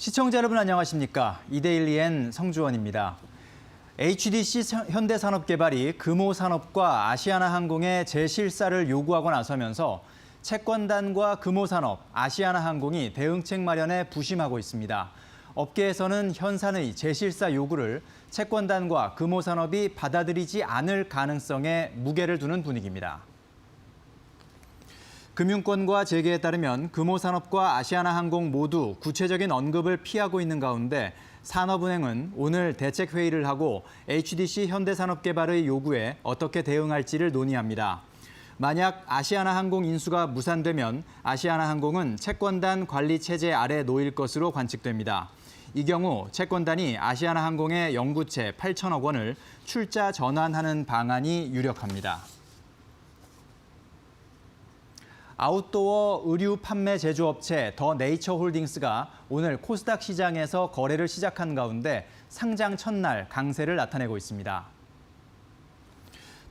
시청자 여러분 안녕하십니까? 이데일리엔 성주원입니다. HDC 현대산업개발이 금호산업과 아시아나항공의 재실사를 요구하고 나서면서 채권단과 금호산업, 아시아나항공이 대응책 마련에 부심하고 있습니다. 업계에서는 현산의 재실사 요구를 채권단과 금호산업이 받아들이지 않을 가능성에 무게를 두는 분위기입니다. 금융권과 재계에 따르면 금호산업과 아시아나항공 모두 구체적인 언급을 피하고 있는 가운데 산업은행은 오늘 대책회의를 하고 HDC 현대산업개발의 요구에 어떻게 대응할지를 논의합니다. 만약 아시아나항공 인수가 무산되면 아시아나항공은 채권단 관리 체제 아래 놓일 것으로 관측됩니다. 이 경우 채권단이 아시아나항공의 영구채 8천억 원을 출자 전환하는 방안이 유력합니다. 아웃도어 의류 판매 제조업체 더 네이처홀딩스가 오늘 코스닥 시장에서 거래를 시작한 가운데 상장 첫날 강세를 나타내고 있습니다.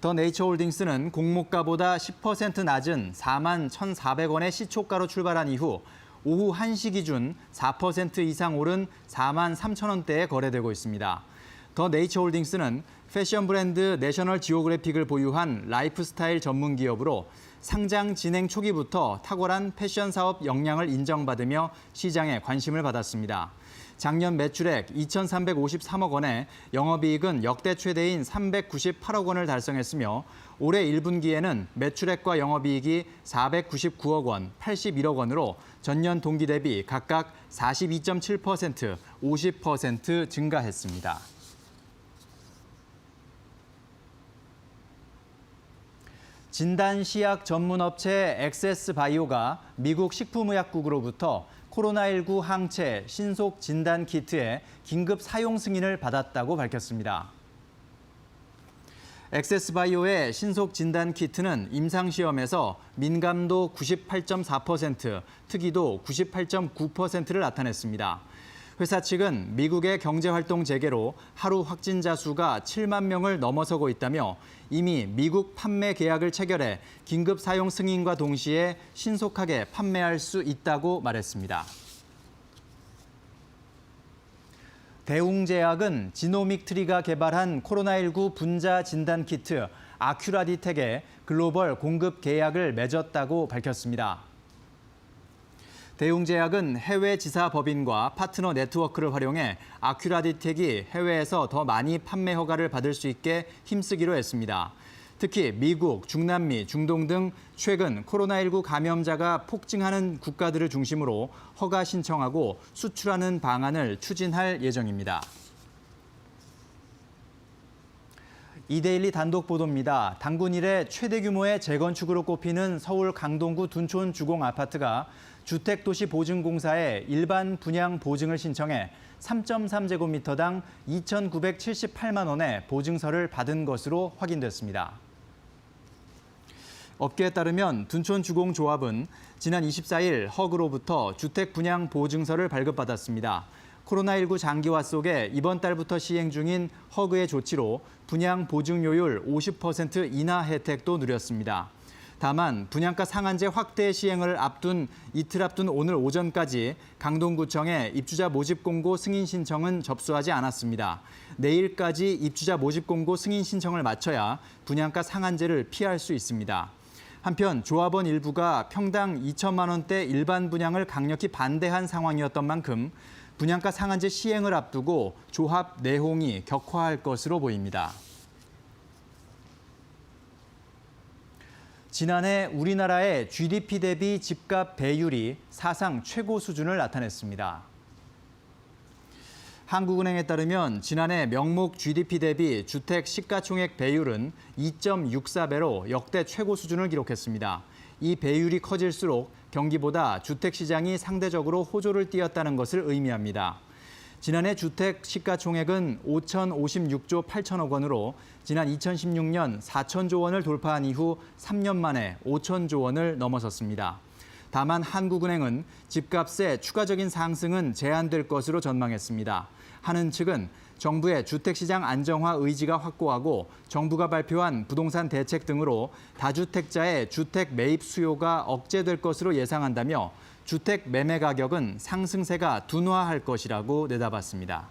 더 네이처홀딩스는 공모가보다 10% 낮은 4만 1,400원의 시초가로 출발한 이후 오후 1시 기준 4% 이상 오른 4만 3천 원대에 거래되고 있습니다. 더 네이처홀딩스는 패션 브랜드 내셔널 지오그래픽을 보유한 라이프스타일 전문 기업으로 상장 진행 초기부터 탁월한 패션 사업 역량을 인정받으며 시장에 관심을 받았습니다. 작년 매출액 2,353억 원에 영업이익은 역대 최대인 398억 원을 달성했으며 올해 1분기에는 매출액과 영업이익이 499억 원, 81억 원으로 전년 동기 대비 각각 42.7%, 50% 증가했습니다. 진단시약 전문업체 액세스바이오가 미국 식품의약국으로부터 코로나19 항체 신속 진단 키트의 긴급 사용 승인을 받았다고 밝혔습니다. 액세스바이오의 신속 진단 키트는 임상시험에서 민감도 98.4%, 특이도 98.9%를 나타냈습니다. 회사 측은 미국의 경제활동 재개로 하루 확진자 수가 7만 명을 넘어서고 있다며 이미 미국 판매 계약을 체결해 긴급 사용 승인과 동시에 신속하게 판매할 수 있다고 말했습니다. 대웅제약은 지노믹트리가 개발한 코로나19 분자 진단 키트 아큐라디텍에 글로벌 공급 계약을 맺었다고 밝혔습니다. 대웅제약은 해외 지사 법인과 파트너 네트워크를 활용해 아큐라디텍이 해외에서 더 많이 판매 허가를 받을 수 있게 힘쓰기로 했습니다. 특히 미국, 중남미, 중동 등 최근 코로나19 감염자가 폭증하는 국가들을 중심으로 허가 신청하고 수출하는 방안을 추진할 예정입니다. 이데일리 단독 보도입니다. 단군 이래 최대 규모의 재건축으로 꼽히는 서울 강동구 둔촌 주공 아파트가 주택도시보증공사에 일반 분양 보증을 신청해 3.3제곱미터당 2,978만 원의 보증서를 받은 것으로 확인됐습니다. 업계에 따르면 둔촌주공조합은 지난 24일 허그로부터 주택분양 보증서를 발급받았습니다. 코로나19 장기화 속에 이번 달부터 시행 중인 허그의 조치로 분양 보증료율 50% 인하 혜택도 누렸습니다. 다만 분양가 상한제 확대 시행을 이틀 앞둔 오늘 오전까지 강동구청에 입주자 모집 공고 승인 신청은 접수하지 않았습니다. 내일까지 입주자 모집 공고 승인 신청을 마쳐야 분양가 상한제를 피할 수 있습니다. 한편 조합원 일부가 평당 2천만 원대 일반 분양을 강력히 반대한 상황이었던 만큼 분양가 상한제 시행을 앞두고 조합 내홍이 격화할 것으로 보입니다. 지난해 우리나라의 GDP 대비 집값 배율이 사상 최고 수준을 나타냈습니다. 한국은행에 따르면 지난해 명목 GDP 대비 주택 시가총액 배율은 2.64배로 역대 최고 수준을 기록했습니다. 이 배율이 커질수록 경기보다 주택 시장이 상대적으로 호조를 띄었다는 것을 의미합니다. 지난해 주택 시가총액은 5,056조 8천억 원으로 지난 2016년 4천조 원을 돌파한 이후 3년 만에 5천조 원을 넘어섰습니다. 다만 한국은행은 집값의 추가적인 상승은 제한될 것으로 전망했습니다. 한은 측은 정부의 주택시장 안정화 의지가 확고하고 정부가 발표한 부동산 대책 등으로 다주택자의 주택 매입 수요가 억제될 것으로 예상한다며 주택 매매 가격은 상승세가 둔화할 것이라고 내다봤습니다.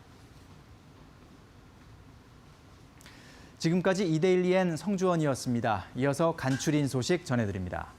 지금까지 이데일리엔 성주원이었습니다. 이어서 간추린 소식 전해드립니다.